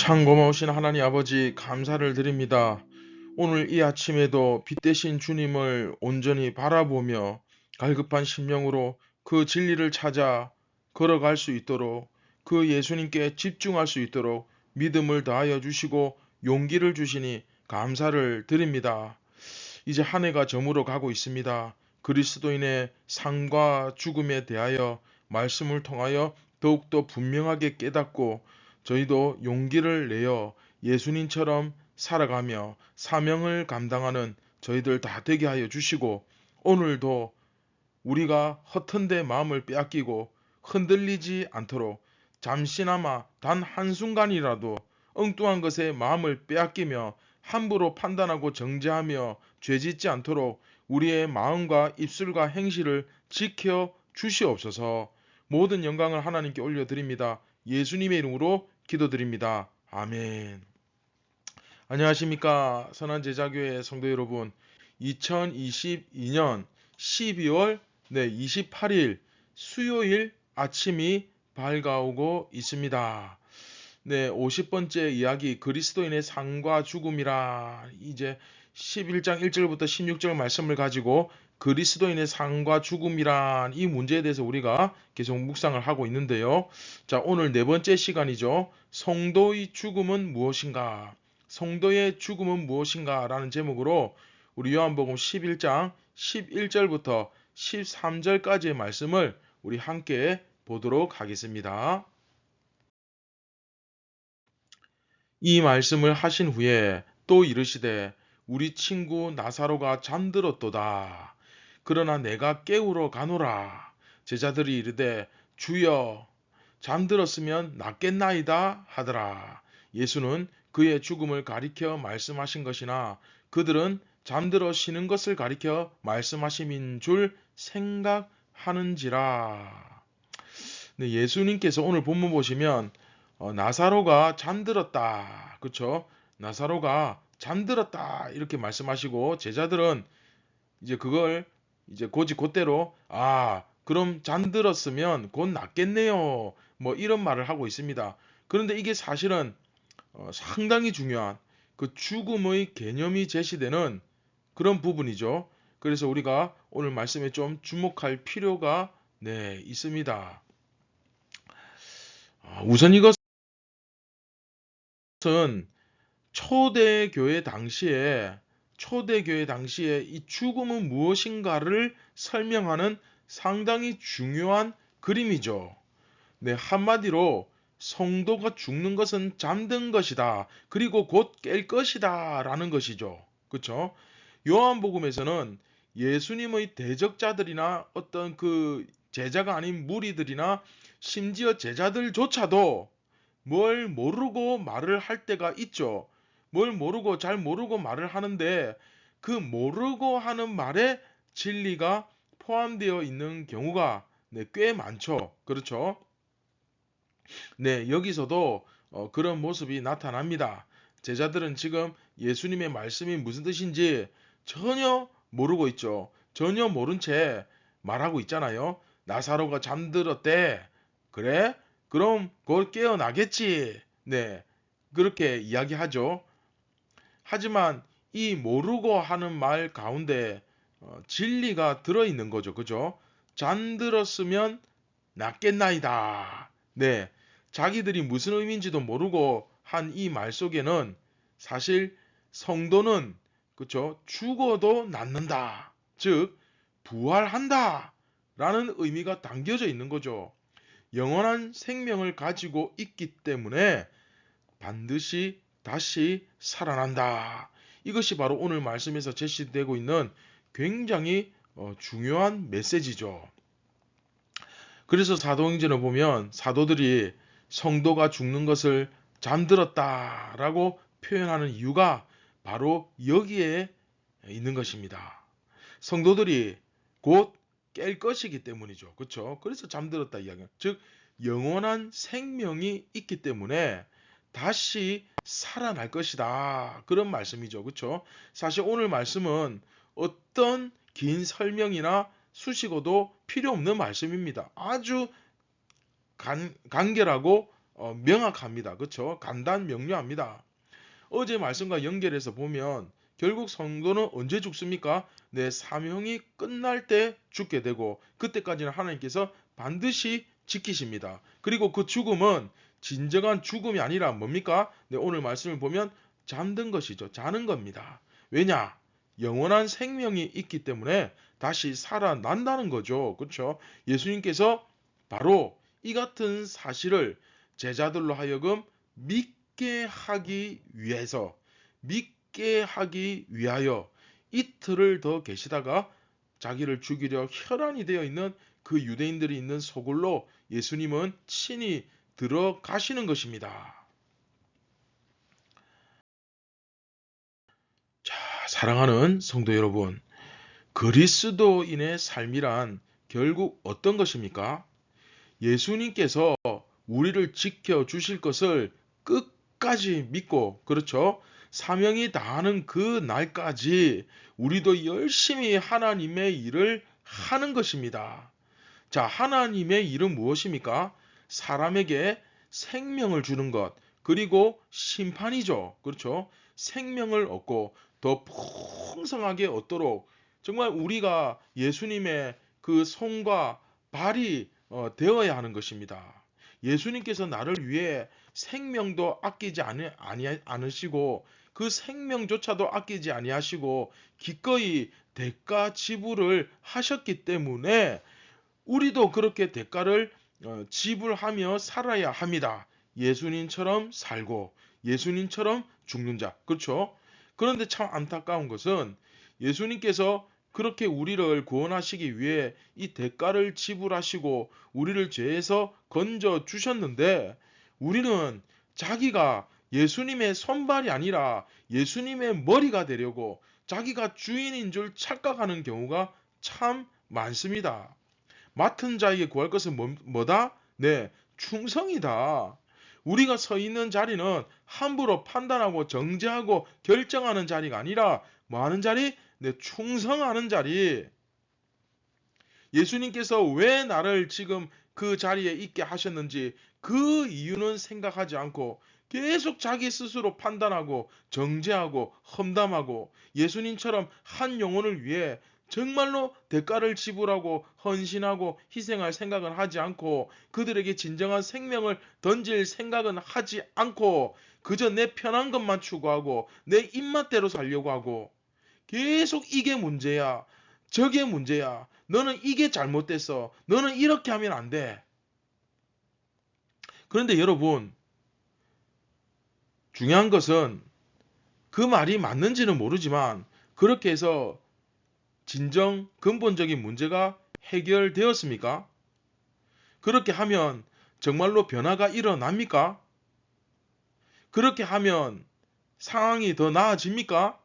참 고마우신 하나님 아버지 감사를 드립니다. 오늘 이 아침에도 빛 대신 주님을 온전히 바라보며 갈급한 심령으로 그 진리를 찾아 걸어갈 수 있도록 그 예수님께 집중할 수 있도록 믿음을 다하여 주시고 용기를 주시니 감사를 드립니다. 이제 한 해가 저물어 가고 있습니다. 그리스도인의 삶과 죽음에 대하여 말씀을 통하여 더욱더 분명하게 깨닫고 저희도 용기를 내어 예수님처럼 살아가며 사명을 감당하는 저희들 다 되게 하여 주시고, 오늘도 우리가 허튼데 마음을 빼앗기고 흔들리지 않도록 잠시나마 단 한순간이라도 엉뚱한 것에 마음을 빼앗기며 함부로 판단하고 정죄하며 죄짓지 않도록 우리의 마음과 입술과 행실을 지켜 주시옵소서. 모든 영광을 하나님께 올려드립니다. 예수님의 이름으로 기도드립니다. 아멘. 안녕하십니까 선한제자교회 성도 여러분. 2022년 12월 28일 수요일 아침이 밝아오고 있습니다. 50번째 이야기 그리스도인의 삶과 죽음이라, 이제 11장 1절부터 16절 말씀을 가지고 그리스도인의 삶과 죽음이란 이 문제에 대해서 우리가 계속 묵상을 하고 있는데요. 자, 오늘 네 번째 시간이죠. 성도의 죽음은 무엇인가? 성도의 죽음은 무엇인가? 라는 제목으로 우리 요한복음 11장 11절부터 13절까지의 말씀을 우리 함께 보도록 하겠습니다. 이 말씀을 하신 후에 또 이르시되 우리 친구 나사로가 잠들었도다. 그러나 내가 깨우러 가노라. 제자들이 이르되 주여 잠들었으면 낫겠나이다 하더라. 예수는 그의 죽음을 가리켜 말씀하신 것이나 그들은 잠들어 쉬는 것을 가리켜 말씀하심인 줄 생각하는지라. 예수님께서 오늘 본문 보시면 나사로가 잠들었다. 그쵸? 나사로가 잠들었다. 이렇게 말씀하시고 제자들은 이제 그걸 이제 곧대로 그럼 잠들었으면 곧 낫겠네요. 뭐 이런 말을 하고 있습니다. 그런데 이게 사실은 상당히 중요한 그 죽음의 개념이 제시되는 그런 부분이죠. 그래서 우리가 오늘 말씀에 좀 주목할 필요가 있습니다. 우선 이것은 초대교회 당시에 이 죽음은 무엇인가를 설명하는 상당히 중요한 그림이죠. 한마디로 성도가 죽는 것은 잠든 것이다. 그리고 곧 깰 것이다. 라는 것이죠. 그렇죠? 요한복음에서는 예수님의 대적자들이나 어떤 그 제자가 아닌 무리들이나 심지어 제자들조차도 뭘 모르고 말을 할 때가 있죠. 뭘 모르고 잘 모르고 말을 하는데 그 모르고 하는 말에 진리가 포함되어 있는 경우가 꽤 많죠. 그렇죠? 여기서도 그런 모습이 나타납니다. 제자들은 지금 예수님의 말씀이 무슨 뜻인지 전혀 모르고 있죠. 전혀 모른 채 말하고 있잖아요. 나사로가 잠들었대. 그래? 그럼 곧 깨어나겠지. 그렇게 이야기하죠. 하지만 이 모르고 하는 말 가운데 진리가 들어있는 거죠. 그죠? 잠들었으면 낫겠나이다. 자기들이 무슨 의미인지도 모르고 한 이 말 속에는 사실 성도는 그쵸? 죽어도 낫는다. 즉 부활한다. 라는 의미가 담겨져 있는 거죠. 영원한 생명을 가지고 있기 때문에 반드시 다시 살아난다. 이것이 바로 오늘 말씀에서 제시되고 있는 굉장히 중요한 메시지죠. 그래서 사도행전을 보면 사도들이 성도가 죽는 것을 잠들었다라고 표현하는 이유가 바로 여기에 있는 것입니다. 성도들이 곧 깰 것이기 때문이죠. 그렇죠? 그래서 잠들었다 이야기는 즉 영원한 생명이 있기 때문에 다시 살아날 것이다. 그런 말씀이죠. 그렇죠? 사실 오늘 말씀은 어떤 긴 설명이나 수식어도 필요 없는 말씀입니다. 아주 간결하고 명확합니다. 그렇죠? 간단 명료합니다. 어제 말씀과 연결해서 보면 결국 성도는 언제 죽습니까? 내 사명이 끝날 때 죽게 되고 그때까지는 하나님께서 반드시 지키십니다. 그리고 그 죽음은 진정한 죽음이 아니라 뭡니까? 네, 오늘 말씀을 보면 잠든 것이죠. 자는 겁니다. 왜냐? 영원한 생명이 있기 때문에 다시 살아난다는 거죠. 그렇죠? 예수님께서 바로 이 같은 사실을 제자들로 하여금 믿게 하기 위해서, 믿게 하기 위하여 이틀을 더 계시다가 자기를 죽이려 혈안이 되어 있는 그 유대인들이 있는 소굴로 예수님은 친히 들어가시는 것입니다. 자, 사랑하는 성도 여러분, 그리스도인의 삶이란 결국 어떤 것입니까? 예수님께서 우리를 지켜 주실 것을 끝까지 믿고, 그렇죠? 사명이 다하는 그 날까지 우리도 열심히 하나님의 일을 하는 것입니다. 자, 하나님의 일은 무엇입니까? 사람에게 생명을 주는 것, 그리고 심판이죠. 그렇죠? 생명을 얻고 더 풍성하게 얻도록 정말 우리가 예수님의 그 손과 발이 되어야 하는 것입니다. 예수님께서 나를 위해 생명도 아끼지 않으시고 그 생명조차도 아끼지 아니하시고 기꺼이 대가 지불을 하셨기 때문에 우리도 그렇게 대가를 지불하며 살아야 합니다. 예수님처럼 살고 예수님처럼 죽는 자. 그렇죠? 그런데 참 안타까운 것은 예수님께서 그렇게 우리를 구원하시기 위해 이 대가를 지불하시고 우리를 죄에서 건져 주셨는데 우리는 자기가 예수님의 손발이 아니라 예수님의 머리가 되려고 자기가 주인인 줄 착각하는 경우가 참 많습니다. 맡은 자에게 구할 것은 뭐다? 네, 충성이다. 우리가 서 있는 자리는 함부로 판단하고 정죄하고 결정하는 자리가 아니라 뭐 하는 자리? 네, 충성하는 자리. 예수님께서 왜 나를 지금 그 자리에 있게 하셨는지 그 이유는 생각하지 않고 계속 자기 스스로 판단하고 정죄하고 험담하고 예수님처럼 한 영혼을 위해 정말로 대가를 지불하고 헌신하고 희생할 생각은 하지 않고 그들에게 진정한 생명을 던질 생각은 하지 않고 그저 내 편한 것만 추구하고 내 입맛대로 살려고 하고 계속 이게 문제야. 저게 문제야. 너는 이게 잘못됐어. 너는 이렇게 하면 안 돼. 그런데 여러분, 중요한 것은 그 말이 맞는지는 모르지만 그렇게 해서 진정 근본적인 문제가 해결되었습니까? 그렇게 하면 정말로 변화가 일어납니까? 그렇게 하면 상황이 더 나아집니까?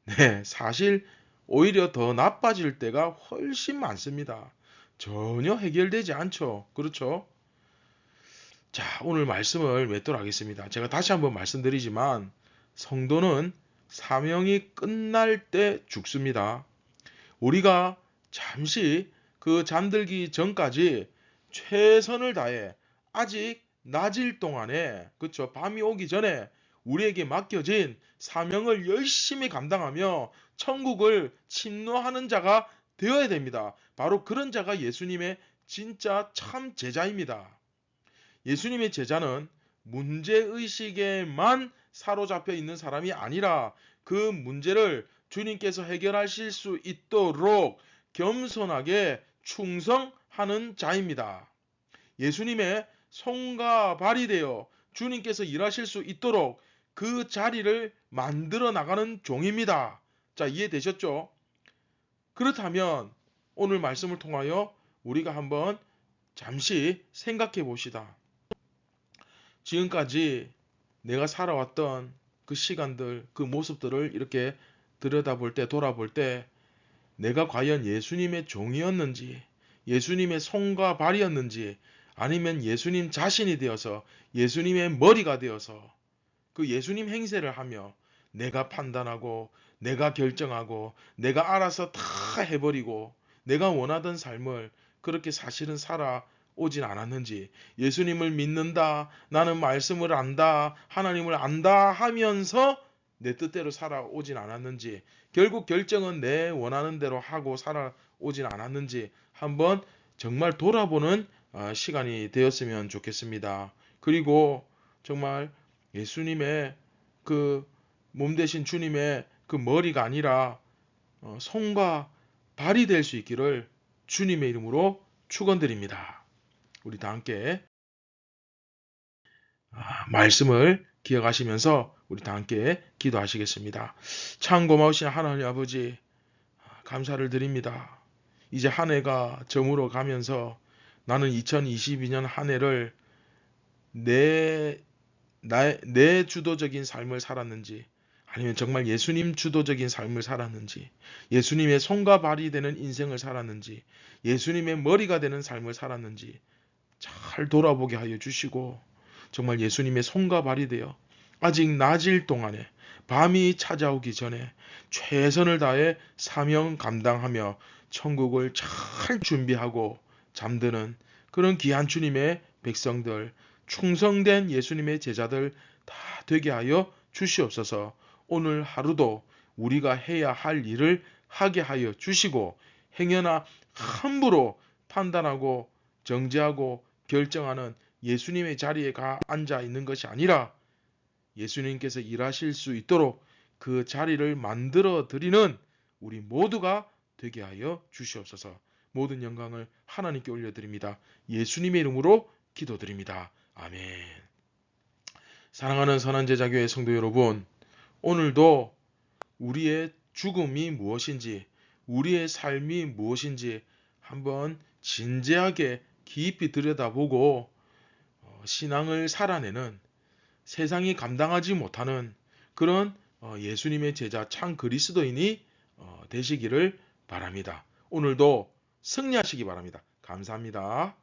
네, 사실 오히려 더 나빠질 때가 훨씬 많습니다. 전혀 해결되지 않죠. 그렇죠? 자, 오늘 말씀을 맺도록 하겠습니다. 제가 다시 한번 말씀드리지만 성도는 사명이 끝날 때 죽습니다. 우리가 잠시 그 잠들기 전까지 최선을 다해 아직 낮일 동안에 그쵸 밤이 오기 전에 우리에게 맡겨진 사명을 열심히 감당하며 천국을 침노하는 자가 되어야 됩니다. 바로 그런 자가 예수님의 진짜 참 제자입니다. 예수님의 제자는 문제의식에만 사로잡혀 있는 사람이 아니라 그 문제를 주님께서 해결하실 수 있도록 겸손하게 충성하는 자입니다. 예수님의 손과 발이 되어 주님께서 일하실 수 있도록 그 자리를 만들어 나가는 종입니다. 자, 이해되셨죠? 그렇다면 오늘 말씀을 통하여 우리가 한번 잠시 생각해 봅시다. 지금까지 내가 살아왔던 그 시간들, 그 모습들을 이렇게 들여다볼 때, 돌아볼 때, 내가 과연 예수님의 종이었는지, 예수님의 손과 발이었는지, 아니면 예수님 자신이 되어서 예수님의 머리가 되어서 그 예수님 행세를 하며 내가 판단하고, 내가 결정하고, 내가 알아서 다 해버리고, 내가 원하던 삶을 그렇게 사실은 살아 오진 않았는지, 예수님을 믿는다, 나는 말씀을 안다, 하나님을 안다 하면서 내 뜻대로 살아오진 않았는지, 결국 결정은 내 원하는 대로 하고 살아오진 않았는지 한번 정말 돌아보는 시간이 되었으면 좋겠습니다. 그리고 정말 예수님의 그 몸 대신 주님의 그 머리가 아니라 손과 발이 될 수 있기를 주님의 이름으로 축원드립니다. 우리 다 함께 말씀을 기억하시면서 우리 다 함께 기도하시겠습니다. 참 고마우신 하나님 아버지, 감사를 드립니다. 이제 한 해가 저물어 가면서 나는 2022년 한 해를 내 주도적인 삶을 살았는지, 아니면 정말 예수님 주도적인 삶을 살았는지, 예수님의 손과 발이 되는 인생을 살았는지, 예수님의 머리가 되는 삶을 살았는지 잘 돌아보게 하여 주시고, 정말 예수님의 손과 발이 되어 아직 낮일 동안에, 밤이 찾아오기 전에 최선을 다해 사명 감당하며 천국을 잘 준비하고 잠드는 그런 귀한 주님의 백성들, 충성된 예수님의 제자들 다 되게 하여 주시옵소서. 오늘 하루도 우리가 해야 할 일을 하게 하여 주시고, 행여나 함부로 판단하고 정죄하고 결정하는 예수님의 자리에 앉아 있는 것이 아니라 예수님께서 일하실 수 있도록 그 자리를 만들어 드리는 우리 모두가 되게 하여 주시옵소서. 모든 영광을 하나님께 올려드립니다. 예수님의 이름으로 기도드립니다. 아멘. 사랑하는 선한 제자교회 성도 여러분, 오늘도 우리의 죽음이 무엇인지, 우리의 삶이 무엇인지 한번 진지하게 깊이 들여다보고 신앙을 살아내는, 세상이 감당하지 못하는 그런 예수님의 제자 참 그리스도인이 되시기를 바랍니다. 오늘도 승리하시기 바랍니다. 감사합니다.